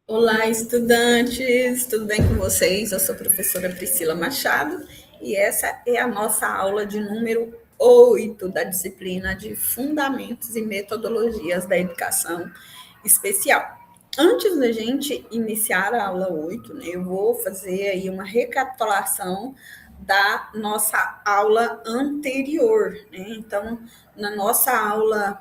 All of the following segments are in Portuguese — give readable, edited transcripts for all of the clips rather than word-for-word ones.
Olá, estudantes, tudo bem com vocês? Eu sou a professora Priscila Machado e essa é a nossa aula de número 8 da disciplina de Fundamentos e Metodologias da Educação Especial. Antes da gente iniciar a aula 8, né, eu vou fazer aí uma recapitulação da nossa aula anterior, né? Então, na nossa aula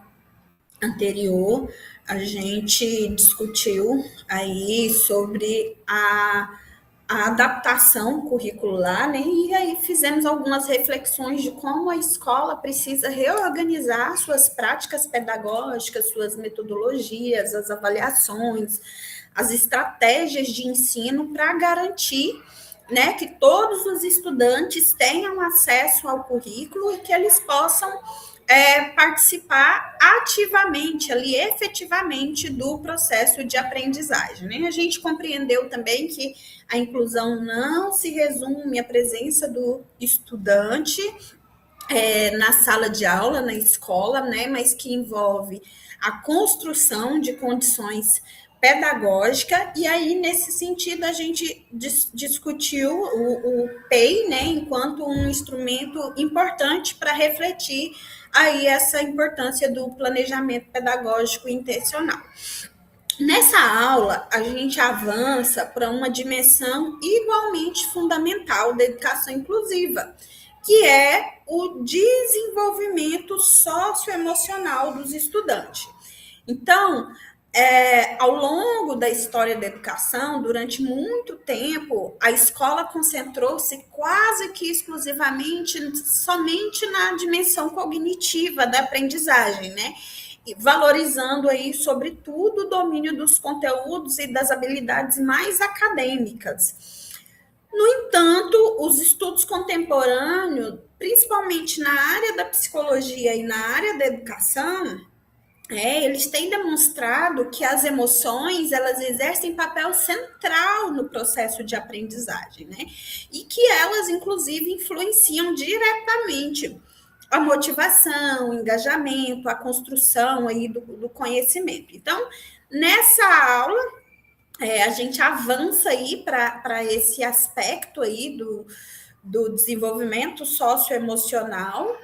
anterior, a gente discutiu aí sobre a adaptação curricular, né? E aí fizemos algumas reflexões de como a escola precisa reorganizar suas práticas pedagógicas, suas metodologias, as avaliações, as estratégias de ensino para garantir, né, que todos os estudantes tenham acesso ao currículo e que eles possam participar ativamente, ali, efetivamente, do processo de aprendizagem. Né? A gente compreendeu também que a inclusão não se resume à presença do estudante na sala de aula, na escola, né? Mas que envolve a construção de condições pedagógica, e aí, nesse sentido, a gente discutiu o PEI, né, enquanto um instrumento importante para refletir aí essa importância do planejamento pedagógico intencional. Nessa aula, a gente avança para uma dimensão igualmente fundamental da educação inclusiva, que é o desenvolvimento socioemocional dos estudantes. Então, ao longo da história da educação, durante muito tempo, a escola concentrou-se quase que exclusivamente somente na dimensão cognitiva da aprendizagem, né? E valorizando aí, sobretudo, o domínio dos conteúdos e das habilidades mais acadêmicas. No entanto, os estudos contemporâneos, principalmente na área da psicologia e na área da educação, eles têm demonstrado que as emoções, elas exercem papel central no processo de aprendizagem, né? E que elas, inclusive, influenciam diretamente a motivação, o engajamento, a construção aí do conhecimento. Então, nessa aula, a gente avança aí para esse aspecto aí do desenvolvimento socioemocional,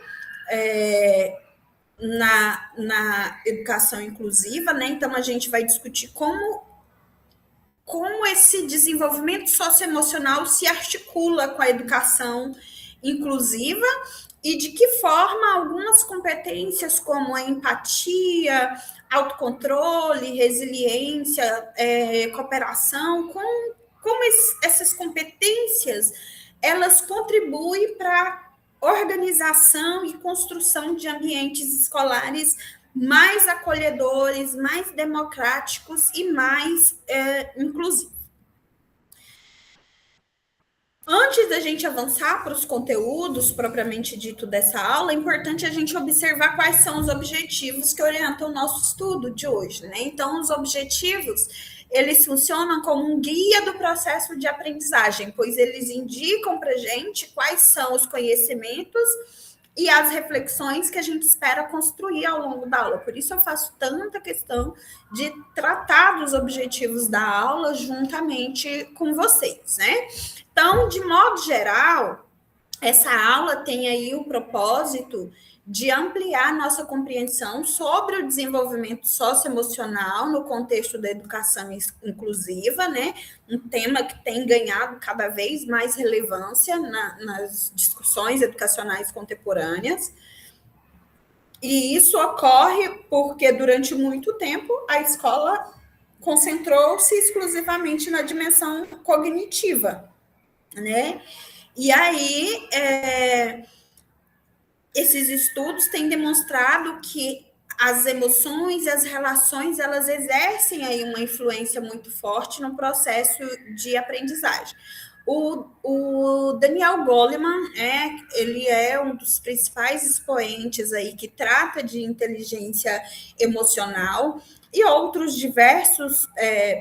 na educação inclusiva, né? Então a gente vai discutir como esse desenvolvimento socioemocional se articula com a educação inclusiva e de que forma algumas competências como a empatia, autocontrole, resiliência, cooperação, como essas competências elas contribuem para organização e construção de ambientes escolares mais acolhedores, mais democráticos e mais inclusivos. Antes da gente avançar para os conteúdos propriamente dito dessa aula, é importante a gente observar quais são os objetivos que orientam o nosso estudo de hoje, né? Então, os objetivos, eles funcionam como um guia do processo de aprendizagem, pois eles indicam para a gente quais são os conhecimentos e as reflexões que a gente espera construir ao longo da aula. Por isso eu faço tanta questão de tratar dos objetivos da aula juntamente com vocês, né? Então, de modo geral, essa aula tem aí o propósito de ampliar nossa compreensão sobre o desenvolvimento socioemocional no contexto da educação inclusiva, né? Um tema que tem ganhado cada vez mais relevância nas discussões educacionais contemporâneas. E isso ocorre porque, durante muito tempo, a escola concentrou-se exclusivamente na dimensão cognitiva, né? E aí, esses estudos têm demonstrado que as emoções e as relações, elas exercem aí uma influência muito forte no processo de aprendizagem. O Daniel Goleman, ele é um dos principais expoentes aí que trata de inteligência emocional, e outros diversos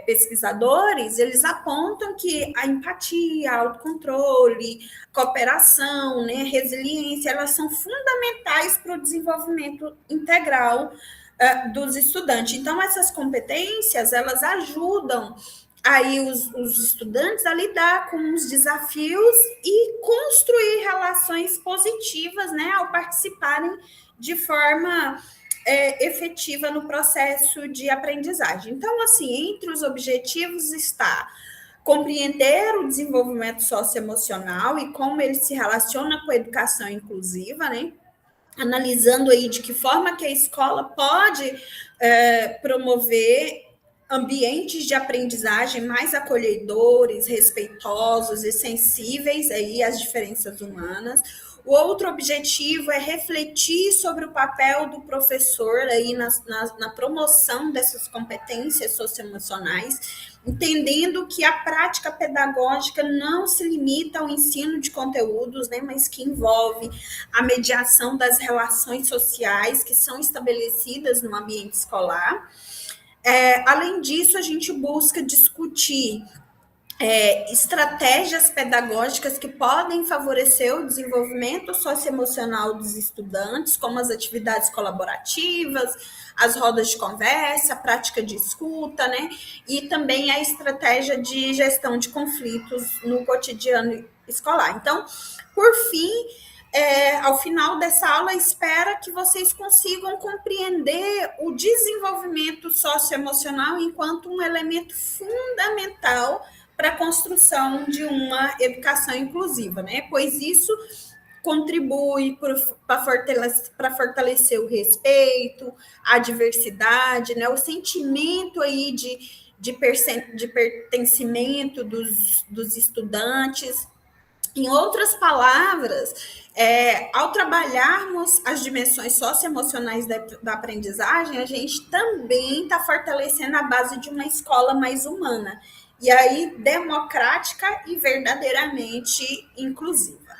pesquisadores, eles apontam que a empatia, autocontrole, cooperação, né, resiliência, elas são fundamentais para o desenvolvimento integral dos estudantes. Então, essas competências, elas ajudam aí os estudantes a lidar com os desafios e construir relações positivas, né, ao participarem de forma efetiva no processo de aprendizagem. Então, assim, entre os objetivos está compreender o desenvolvimento socioemocional e como ele se relaciona com a educação inclusiva, né? Analisando aí de que forma que a escola pode promover ambientes de aprendizagem mais acolhedores, respeitosos e sensíveis aí às diferenças humanas. O outro objetivo é refletir sobre o papel do professor aí na promoção dessas competências socioemocionais, entendendo que a prática pedagógica não se limita ao ensino de conteúdos, né, mas que envolve a mediação das relações sociais que são estabelecidas no ambiente escolar. Além disso, a gente busca discutir estratégias pedagógicas que podem favorecer o desenvolvimento socioemocional dos estudantes, como as atividades colaborativas, as rodas de conversa, a prática de escuta, né? E também a estratégia de gestão de conflitos no cotidiano escolar. Então, por fim, ao final dessa aula, espero que vocês consigam compreender o desenvolvimento socioemocional enquanto um elemento fundamental para a construção de uma educação inclusiva, né? Pois isso contribui para fortalecer o respeito, a diversidade, né? O sentimento aí de pertencimento dos estudantes. Em outras palavras, ao trabalharmos as dimensões socioemocionais da aprendizagem, a gente também está fortalecendo a base de uma escola mais humana, e aí democrática e verdadeiramente inclusiva.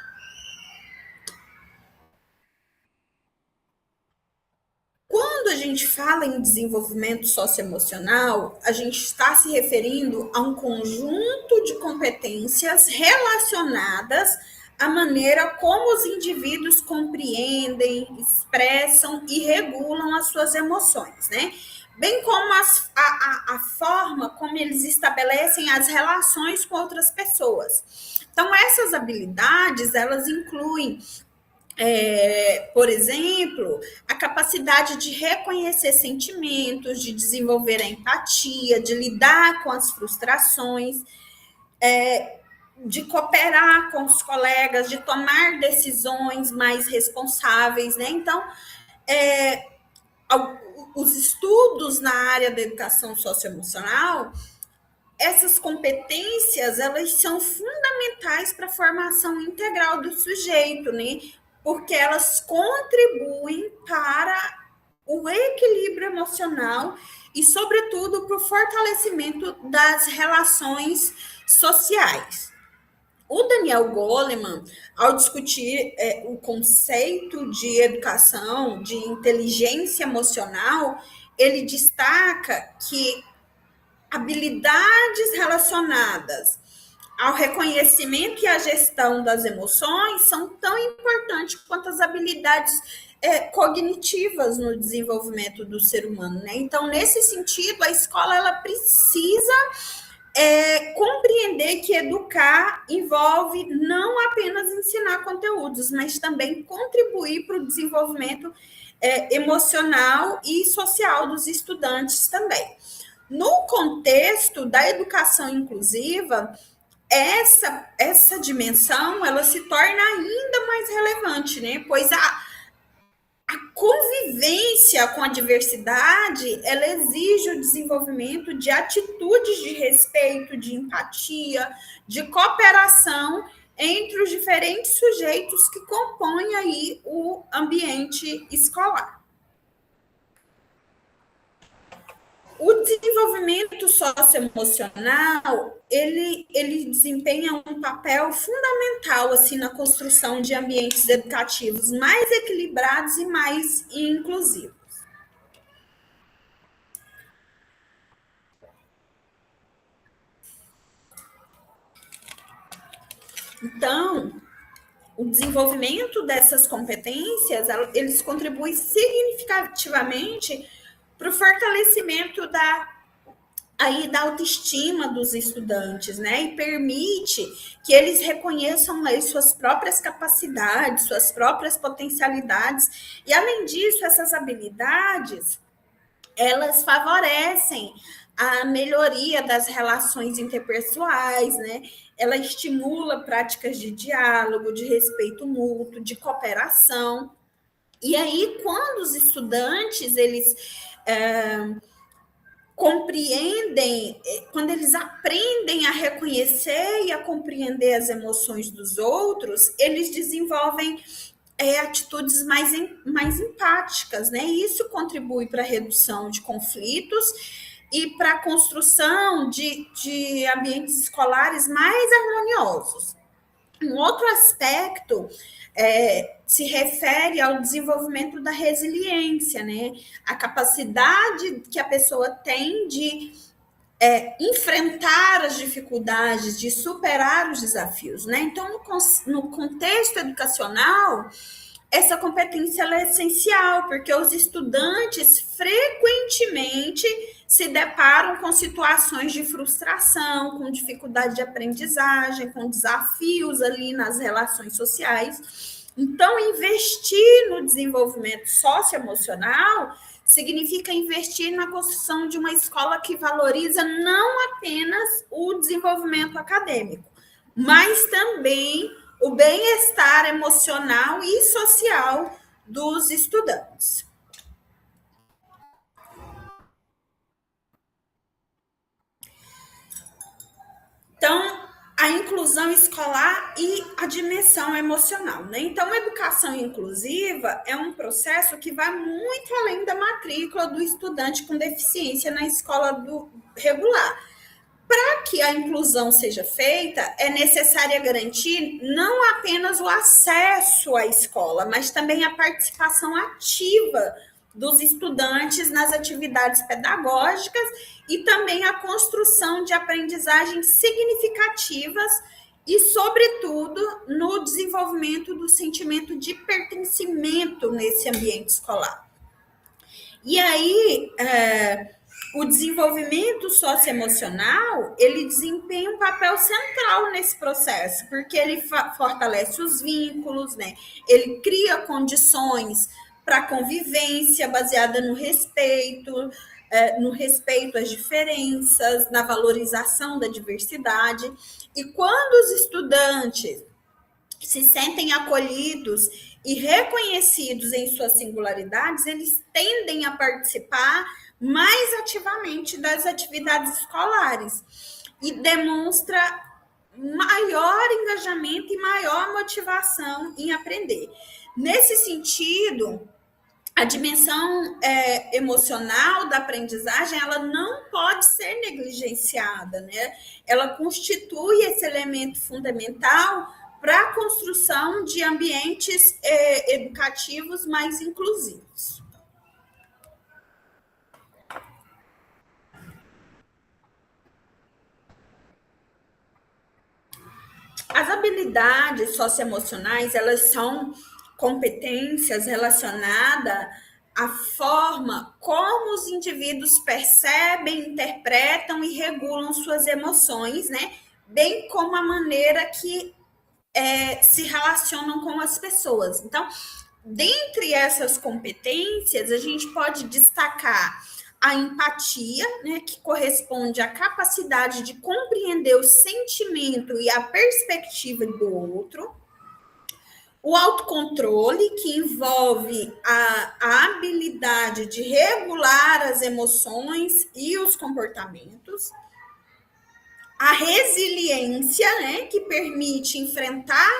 Quando a gente fala em desenvolvimento socioemocional, a gente está se referindo a um conjunto de competências relacionadas à maneira como os indivíduos compreendem, expressam e regulam as suas emoções, né? Bem como a forma como eles estabelecem as relações com outras pessoas. Então, essas habilidades, elas incluem por exemplo, a capacidade de reconhecer sentimentos, de desenvolver a empatia, de lidar com as frustrações, de cooperar com os colegas, de tomar decisões mais responsáveis, né? Então, os estudos na área da educação socioemocional, essas competências, elas são fundamentais para a formação integral do sujeito, né? Porque elas contribuem para o equilíbrio emocional e, sobretudo, para o fortalecimento das relações sociais. O Daniel Goleman, ao discutir o conceito de educação, de inteligência emocional, ele destaca que habilidades relacionadas ao reconhecimento e à gestão das emoções são tão importantes quanto as habilidades cognitivas no desenvolvimento do ser humano, né? Então, nesse sentido, a escola ela precisa compreender que educar envolve não apenas ensinar conteúdos, mas também contribuir para o desenvolvimento emocional e social dos estudantes também. No contexto da educação inclusiva, essa dimensão ela se torna ainda mais relevante, né? Pois a convivência com a diversidade ela exige o desenvolvimento de atitudes de respeito, de empatia, de cooperação entre os diferentes sujeitos que compõem aí o ambiente escolar. O desenvolvimento socioemocional, ele desempenha um papel fundamental assim, na construção de ambientes educativos mais equilibrados e mais inclusivos. Então, o desenvolvimento dessas competências, eles contribuem significativamente para o fortalecimento aí da autoestima dos estudantes, né? E permite que eles reconheçam aí suas próprias capacidades, suas próprias potencialidades. E além disso, essas habilidades, elas favorecem a melhoria das relações interpessoais, né? Ela estimula práticas de diálogo, de respeito mútuo, de cooperação. E aí, quando os estudantes eles compreendem, quando eles aprendem a reconhecer e a compreender as emoções dos outros, eles desenvolvem atitudes mais empáticas, né? E isso contribui para a redução de conflitos e para a construção de ambientes escolares mais harmoniosos. Um outro aspecto se refere ao desenvolvimento da resiliência, né? A capacidade que a pessoa tem de enfrentar as dificuldades, de superar os desafios, né? Então, no contexto educacional, essa competência é essencial, porque os estudantes frequentemente se deparam com situações de frustração, com dificuldade de aprendizagem, com desafios ali nas relações sociais. Então, investir no desenvolvimento socioemocional significa investir na construção de uma escola que valoriza não apenas o desenvolvimento acadêmico, mas também o bem-estar emocional e social dos estudantes. Então, a inclusão escolar e a dimensão emocional, né? Então, a educação inclusiva é um processo que vai muito além da matrícula do estudante com deficiência na escola regular. Para que a inclusão seja feita, é necessário garantir não apenas o acesso à escola, mas também a participação ativa dos estudantes nas atividades pedagógicas e também a construção de aprendizagens significativas e, sobretudo, no desenvolvimento do sentimento de pertencimento nesse ambiente escolar. E aí, o desenvolvimento socioemocional, ele desempenha um papel central nesse processo, porque ele fortalece os vínculos, né? Ele cria condições para convivência baseada no respeito às diferenças, na valorização da diversidade. E quando os estudantes se sentem acolhidos e reconhecidos em suas singularidades, eles tendem a participar mais ativamente das atividades escolares e demonstra maior engajamento e maior motivação em aprender. Nesse sentido, a dimensão emocional da aprendizagem, ela não pode ser negligenciada, né? Ela constitui esse elemento fundamental para a construção de ambientes educativos mais inclusivos. As habilidades socioemocionais, elas são competências relacionadas à forma como os indivíduos percebem, interpretam e regulam suas emoções, né? Bem como a maneira que se relacionam com as pessoas. Então, dentre essas competências, a gente pode destacar a empatia, né, que corresponde à capacidade de compreender o sentimento e a perspectiva do outro. O autocontrole, que envolve a habilidade de regular as emoções e os comportamentos. A resiliência, né, que permite enfrentar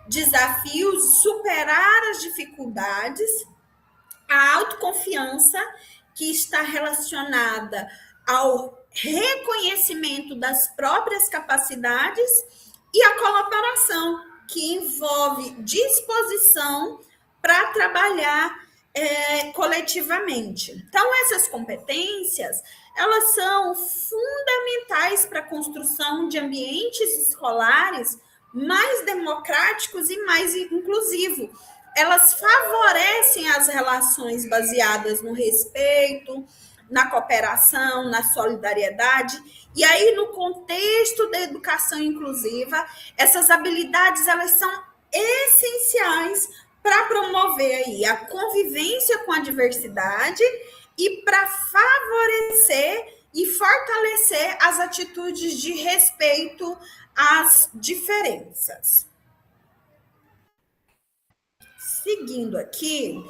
desafios, superar as dificuldades. A autoconfiança, que está relacionada ao reconhecimento das próprias capacidades, e a colaboração, que envolve disposição para trabalhar coletivamente. Então, essas competências, elas são fundamentais para a construção de ambientes escolares mais democráticos e mais inclusivos. Elas favorecem as relações baseadas no respeito, na cooperação, na solidariedade. E aí, no contexto da educação inclusiva, essas habilidades elas são essenciais para promover aí a convivência com a diversidade e para favorecer e fortalecer as atitudes de respeito às diferenças. Seguindo aqui,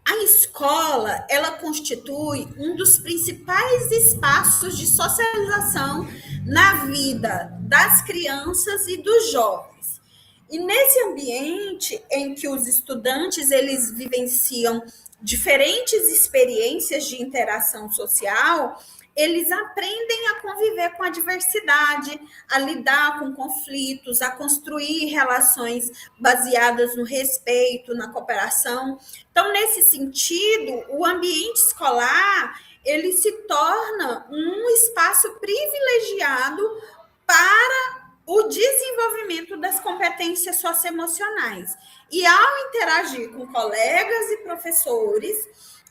a escola, ela constitui um dos principais espaços de socialização na vida das crianças e dos jovens. E nesse ambiente em que os estudantes eles vivenciam diferentes experiências de interação social, eles aprendem a conviver com a diversidade, a lidar com conflitos, a construir relações baseadas no respeito, na cooperação. Então, nesse sentido, o ambiente escolar ele se torna um espaço privilegiado para o desenvolvimento das competências socioemocionais. E ao interagir com colegas e professores,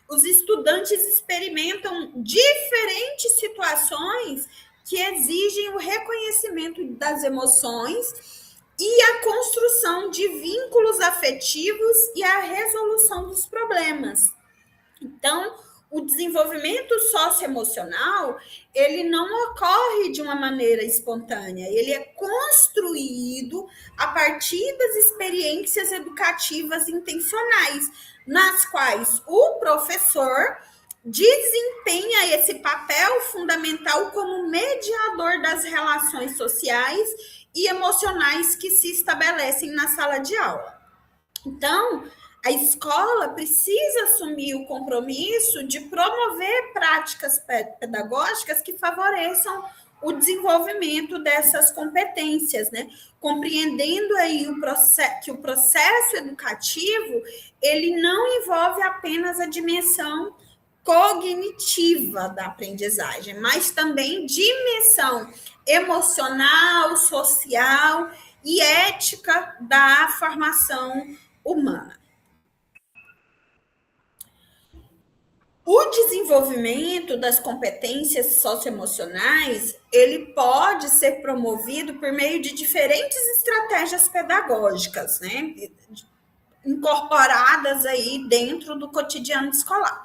os estudantes experimentam diferentes situações que exigem o reconhecimento das emoções e a construção de vínculos afetivos e a resolução dos problemas. Então, o desenvolvimento socioemocional, ele não ocorre de uma maneira espontânea, ele é construído a partir das experiências educativas intencionais, nas quais o professor desempenha esse papel fundamental como mediador das relações sociais e emocionais que se estabelecem na sala de aula. Então, a escola precisa assumir o compromisso de promover práticas pedagógicas que favoreçam o desenvolvimento dessas competências, né? Compreendendo aí que o processo educativo ele não envolve apenas a dimensão cognitiva da aprendizagem, mas também dimensão emocional, social e ética da formação humana. O desenvolvimento das competências socioemocionais, ele pode ser promovido por meio de diferentes estratégias pedagógicas, né? Incorporadas aí dentro do cotidiano escolar.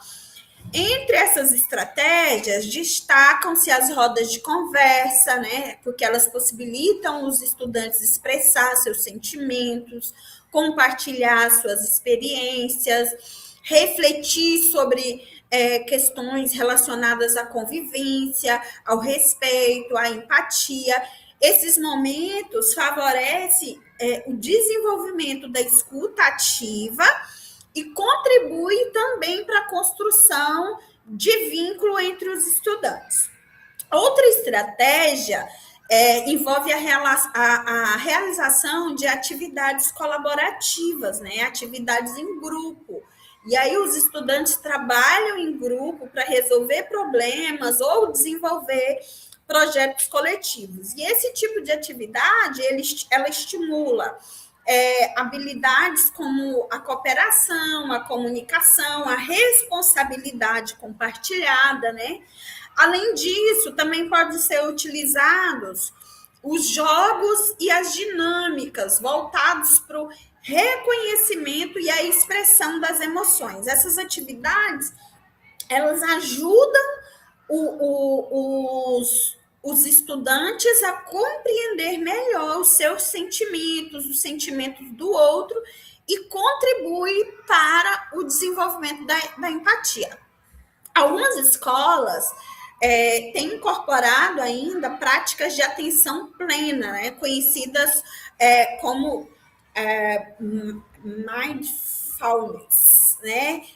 Entre essas estratégias, destacam-se as rodas de conversa, né? Porque elas possibilitam os estudantes expressar seus sentimentos, compartilhar suas experiências, refletir sobre questões relacionadas à convivência, ao respeito, à empatia. Esses momentos favorecem o desenvolvimento da escuta ativa e contribui também para a construção de vínculo entre os estudantes. Outra estratégia envolve a realização de atividades colaborativas, né? Atividades em grupo. E aí os estudantes trabalham em grupo para resolver problemas ou desenvolver projetos coletivos. E esse tipo de atividade, ela estimula habilidades como a cooperação, a comunicação, a responsabilidade compartilhada, né? Além disso, também podem ser utilizados os jogos e as dinâmicas voltados para o reconhecimento e a expressão das emoções. Essas atividades, elas ajudam os estudantes a compreender melhor os seus sentimentos, os sentimentos do outro e contribui para o desenvolvimento da empatia. Algumas escolas têm incorporado ainda práticas de atenção plena, né, conhecidas como mindfulness, né,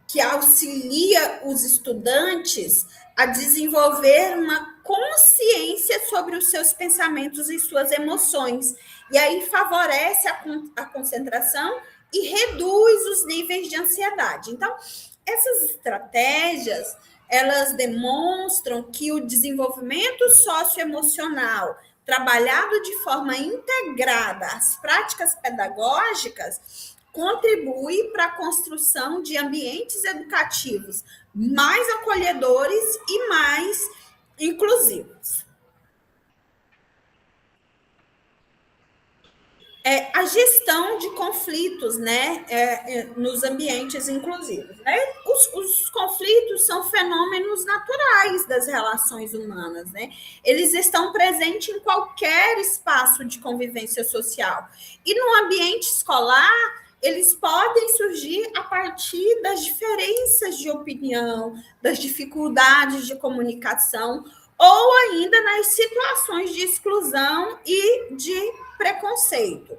que auxilia os estudantes a desenvolver uma consciência sobre os seus pensamentos e suas emoções. E aí favorece a concentração e reduz os níveis de ansiedade. Então, essas estratégias, elas demonstram que o desenvolvimento socioemocional, trabalhado de forma integrada às práticas pedagógicas, contribui para a construção de ambientes educativos mais acolhedores e mais inclusivos. A gestão de conflitos, né, nos ambientes inclusivos. Né? Os conflitos são fenômenos naturais das relações humanas, né? Eles estão presentes em qualquer espaço de convivência social. E no ambiente escolar, eles podem surgir a partir das diferenças de opinião, das dificuldades de comunicação, ou ainda nas situações de exclusão e de preconceito.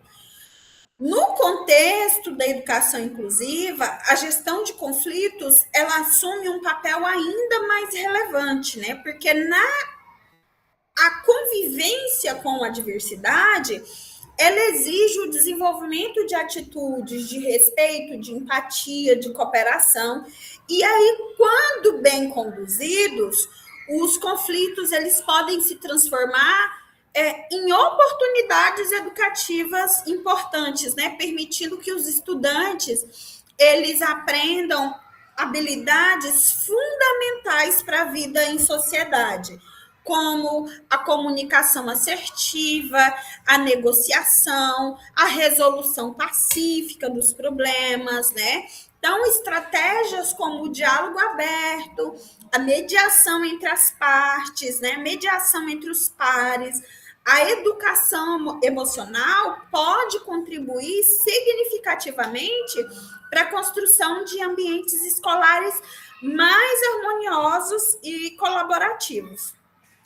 No contexto da educação inclusiva, a gestão de conflitos ela assume um papel ainda mais relevante, né? Porque a convivência com a diversidade ela exige o desenvolvimento de atitudes de respeito, de empatia, de cooperação. E aí, quando bem conduzidos, os conflitos eles podem se transformar em oportunidades educativas importantes, né? Permitindo que os estudantes eles aprendam habilidades fundamentais para a vida em sociedade, como a comunicação assertiva, a negociação, a resolução pacífica dos problemas, né? Então, estratégias como o diálogo aberto, a mediação entre as partes, né? Mediação entre os pares, a educação emocional pode contribuir significativamente para a construção de ambientes escolares mais harmoniosos e colaborativos.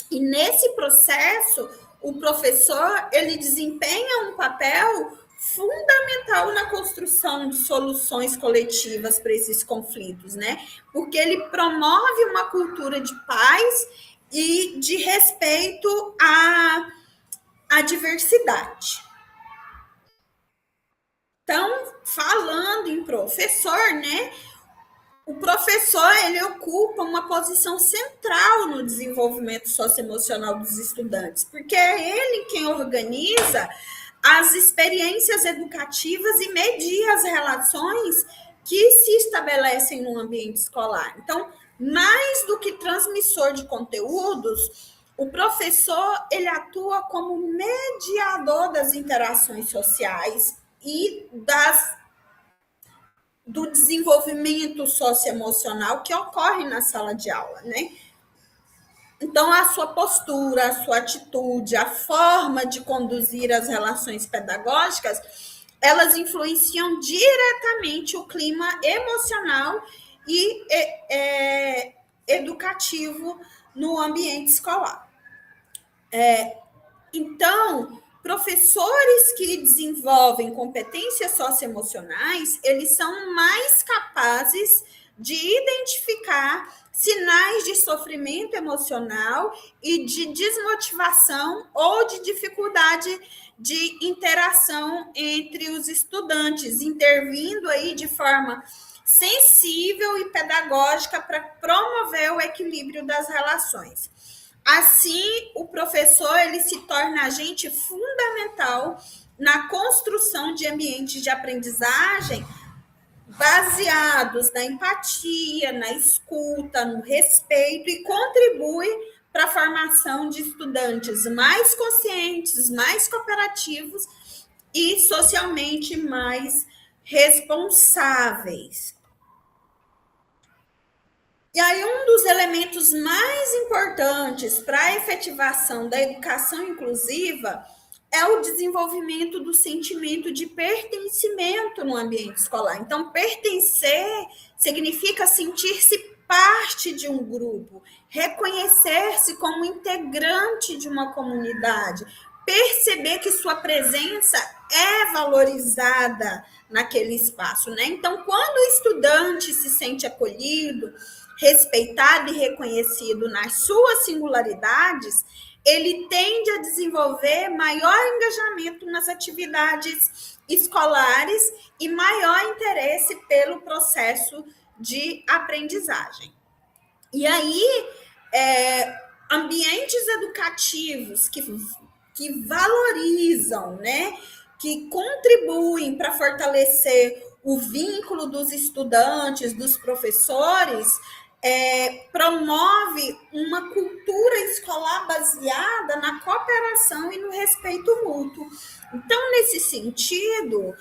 E nesse processo, o professor ele desempenha um papel fundamental na construção de soluções coletivas para esses conflitos, né? Porque ele promove uma cultura de paz e de respeito à diversidade. Então, falando em professor, né? O professor ele ocupa uma posição central no desenvolvimento socioemocional dos estudantes, porque é ele quem organiza as experiências educativas e media as relações que se estabelecem no ambiente escolar. Então, mais do que transmissor de conteúdos, o professor ele atua como mediador das interações sociais e do desenvolvimento socioemocional que ocorre na sala de aula, né? Então, a sua postura, a sua atitude, a forma de conduzir as relações pedagógicas, elas influenciam diretamente o clima emocional e educativo no ambiente escolar. Então, professores que desenvolvem competências socioemocionais, eles são mais capazes de identificar sinais de sofrimento emocional e de desmotivação ou de dificuldade de interação entre os estudantes, intervindo aí de forma sensível e pedagógica para promover o equilíbrio das relações. Assim, o professor ele se torna agente fundamental na construção de ambientes de aprendizagem baseados na empatia, na escuta, no respeito e contribui para a formação de estudantes mais conscientes, mais cooperativos e socialmente mais responsáveis. E aí, um dos elementos mais importantes para a efetivação da educação inclusiva é o desenvolvimento do sentimento de pertencimento no ambiente escolar. Então, pertencer significa sentir-se parte de um grupo, reconhecer-se como integrante de uma comunidade, perceber que sua presença é valorizada naquele espaço, né? Então, quando o estudante se sente acolhido, respeitado e reconhecido nas suas singularidades, ele tende a desenvolver maior engajamento nas atividades escolares e maior interesse pelo processo de aprendizagem. E aí, ambientes educativos que valorizam, né, que contribuem para fortalecer o vínculo dos estudantes, dos professores, promove uma cultura escolar baseada na cooperação e no respeito mútuo. Então, nesse sentido,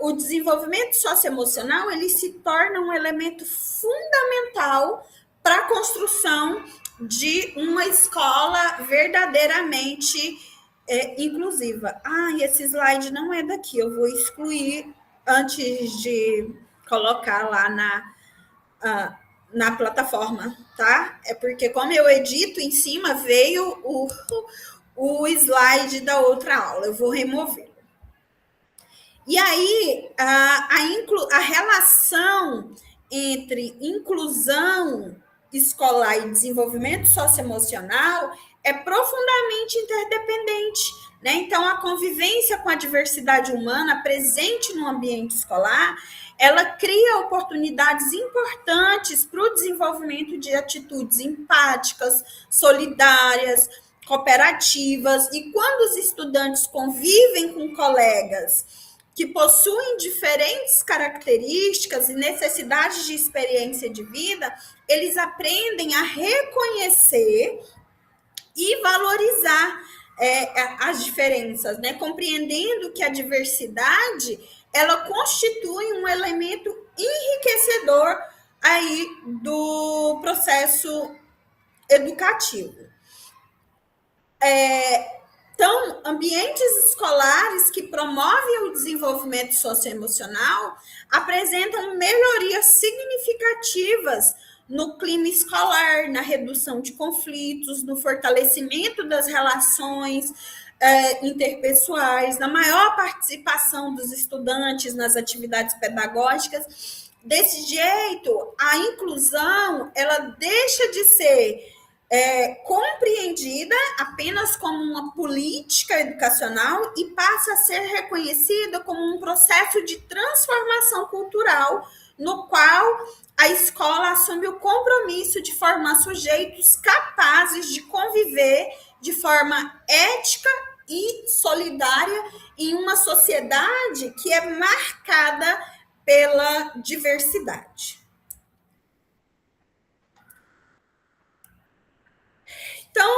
o desenvolvimento socioemocional ele se torna um elemento fundamental para a construção de uma escola verdadeiramente inclusiva. Esse slide não é daqui, eu vou excluir antes de colocar lá na plataforma, tá? É porque, como eu edito, em cima veio o slide da outra aula, eu vou remover. E aí, a relação entre inclusão escolar e desenvolvimento socioemocional é profundamente interdependente, né? Então, a convivência com a diversidade humana presente no ambiente escolar, ela cria oportunidades importantes para o desenvolvimento de atitudes empáticas, solidárias, cooperativas, e quando os estudantes convivem com colegas que possuem diferentes características e necessidades de experiência de vida, eles aprendem a reconhecer e valorizar as diferenças, né? Compreendendo que a diversidade ela constitui um elemento enriquecedor aí do processo educativo. Então, ambientes escolares que promovem o desenvolvimento socioemocional apresentam melhorias significativas no clima escolar, na redução de conflitos, no fortalecimento das relações interpessoais, na maior participação dos estudantes nas atividades pedagógicas. Desse jeito, a inclusão ela deixa de ser compreendida apenas como uma política educacional e passa a ser reconhecida como um processo de transformação cultural, no qual a escola assume o compromisso de formar sujeitos capazes de conviver de forma ética e solidária em uma sociedade que é marcada pela diversidade. Então,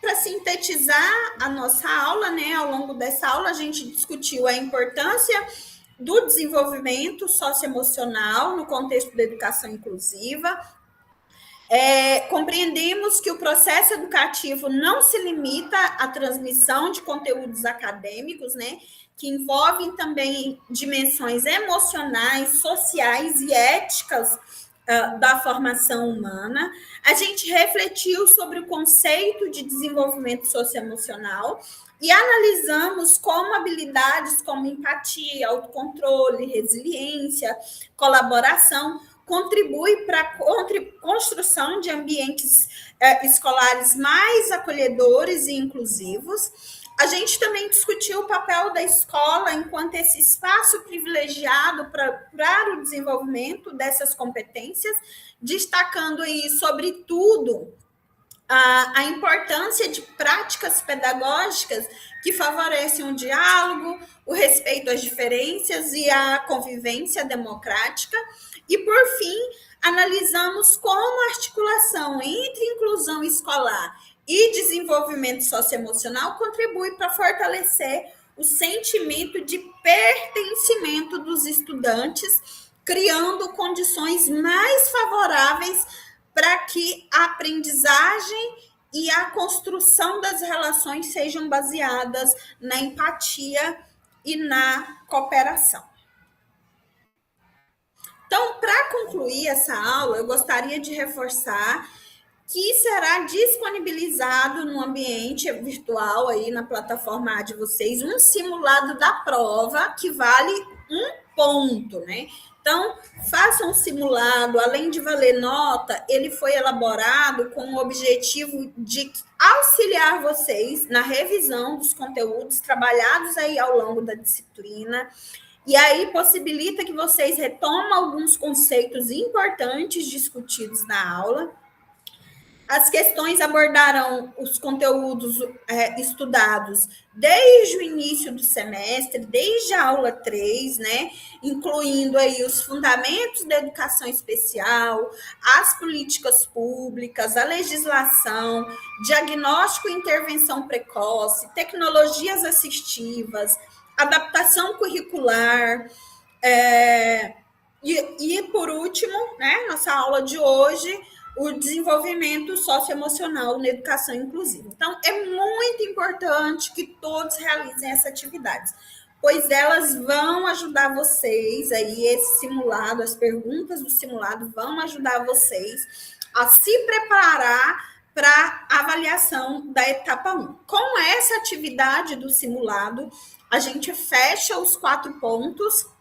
para sintetizar a nossa aula, né, ao longo dessa aula, a gente discutiu a importância do desenvolvimento socioemocional no contexto da educação inclusiva. Compreendemos que o processo educativo não se limita à transmissão de conteúdos acadêmicos, né, que envolvem também dimensões emocionais, sociais e éticas da formação humana. A gente refletiu sobre o conceito de desenvolvimento socioemocional e analisamos como habilidades como empatia, autocontrole, resiliência, colaboração contribuem para a construção de ambientes escolares mais acolhedores e inclusivos. A gente também discutiu o papel da escola enquanto esse espaço privilegiado para o desenvolvimento dessas competências, destacando aí, sobretudo, a importância de práticas pedagógicas que favorecem o diálogo, o respeito às diferenças e a convivência democrática. E, por fim, analisamos como a articulação entre inclusão escolar e desenvolvimento socioemocional contribui para fortalecer o sentimento de pertencimento dos estudantes, criando condições mais favoráveis para que a aprendizagem e a construção das relações sejam baseadas na empatia e na cooperação. Então, para concluir essa aula, eu gostaria de reforçar que será disponibilizado no ambiente virtual, aí na plataforma de vocês, um simulado da prova que vale 1 ponto, né? Então, façam um simulado, além de valer nota, ele foi elaborado com o objetivo de auxiliar vocês na revisão dos conteúdos trabalhados aí ao longo da disciplina, e aí possibilita que vocês retomem alguns conceitos importantes discutidos na aula. As questões abordarão os conteúdos estudados desde o início do semestre, desde a aula 3, né? Incluindo aí os fundamentos da educação especial, as políticas públicas, a legislação, diagnóstico e intervenção precoce, tecnologias assistivas, adaptação curricular, por último, né, nossa aula de hoje, o desenvolvimento socioemocional na educação inclusiva. Então, é muito importante que todos realizem essas atividades, pois elas vão ajudar vocês, aí esse simulado, as perguntas do simulado vão ajudar vocês a se preparar para a avaliação da etapa 1. Com essa atividade do simulado, a gente fecha os 4 pontos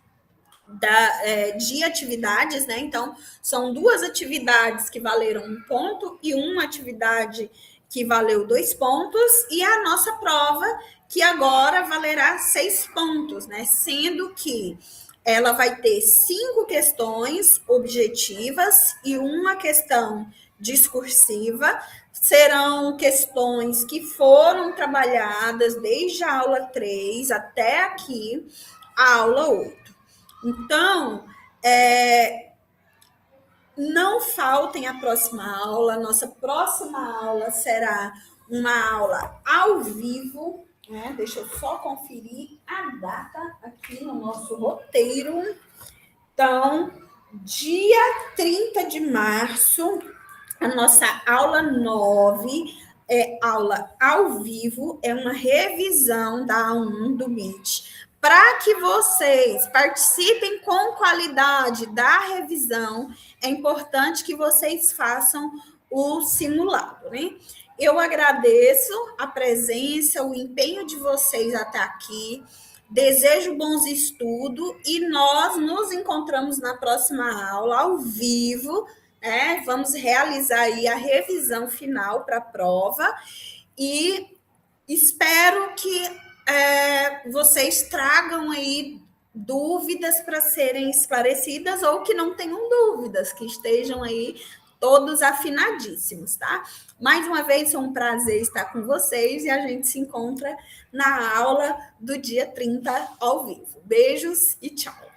de atividades, né? Então, são 2 atividades que valeram 1 ponto e uma atividade que valeu 2 pontos, e a nossa prova, que agora valerá 6 pontos, né? Sendo que ela vai ter 5 questões objetivas e uma questão discursiva. Serão questões que foram trabalhadas desde a aula 3 até aqui, a aula 8. Então, não faltem a próxima aula. Nossa próxima aula será uma aula ao vivo, né? Deixa eu só conferir a data aqui no nosso roteiro. Então, dia 30 de março, a nossa aula 9 é aula ao vivo, é uma revisão da A1 do MIT. Para que vocês participem com qualidade da revisão, é importante que vocês façam o simulado, né? Eu agradeço a presença, o empenho de vocês até aqui. Desejo bons estudos e nós nos encontramos na próxima aula ao vivo. Vamos realizar aí a revisão final para a prova e espero que vocês tragam aí dúvidas para serem esclarecidas ou que não tenham dúvidas, que estejam aí todos afinadíssimos, tá? Mais uma vez, foi um prazer estar com vocês e a gente se encontra na aula do dia 30 ao vivo. Beijos e tchau!